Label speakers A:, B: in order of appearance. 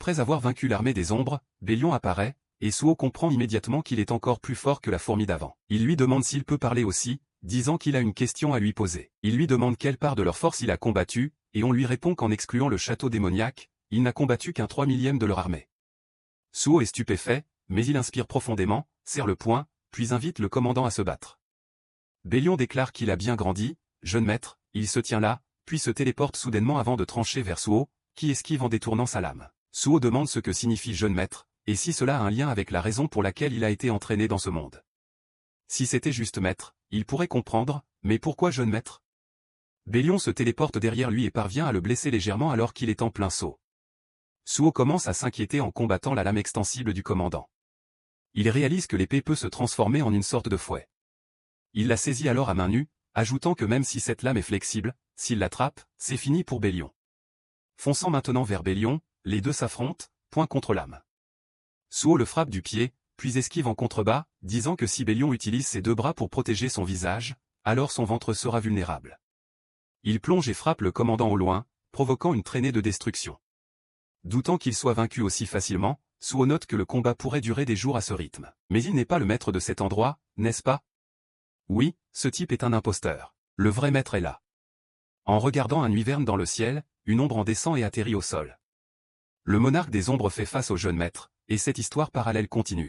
A: Après avoir vaincu l'armée des ombres, Bélion apparaît, et Suo comprend immédiatement qu'il est encore plus fort que la fourmi d'avant. Il lui demande s'il peut parler aussi, disant qu'il a une question à lui poser. Il lui demande quelle part de leur force il a combattu, et on lui répond qu'en excluant le château démoniaque, il n'a combattu qu'un 3/1000 de leur armée. Suo est stupéfait, mais il inspire profondément, serre le poing, puis invite le commandant à se battre. Bélion déclare qu'il a bien grandi, jeune maître, il se tient là, puis se téléporte soudainement avant de trancher vers Suo, qui esquive en détournant sa lame. Suo demande ce que signifie jeune maître, et si cela a un lien avec la raison pour laquelle il a été entraîné dans ce monde. Si c'était juste maître, il pourrait comprendre, mais pourquoi jeune maître? Bélion se téléporte derrière lui et parvient à le blesser légèrement alors qu'il est en plein saut. Suo commence à s'inquiéter en combattant la lame extensible du commandant. Il réalise que l'épée peut se transformer en une sorte de fouet. Il la saisit alors à main nue, ajoutant que même si cette lame est flexible, s'il l'attrape, c'est fini pour Bélion. Fonçant maintenant vers Bélion, les deux s'affrontent, poing contre lame. Suo le frappe du pied, puis esquive en contrebas, disant que si Bélion utilise ses deux bras pour protéger son visage, alors son ventre sera vulnérable. Il plonge et frappe le commandant au loin, provoquant une traînée de destruction. Doutant qu'il soit vaincu aussi facilement, Suo note que le combat pourrait durer des jours à ce rythme. Mais il n'est pas le maître de cet endroit, n'est-ce pas? Oui, ce type est un imposteur. Le vrai maître est là. En regardant un wyvern dans le ciel, une ombre en descend et atterrit au sol. Le monarque des ombres fait face au jeune maître, et cette histoire parallèle continue.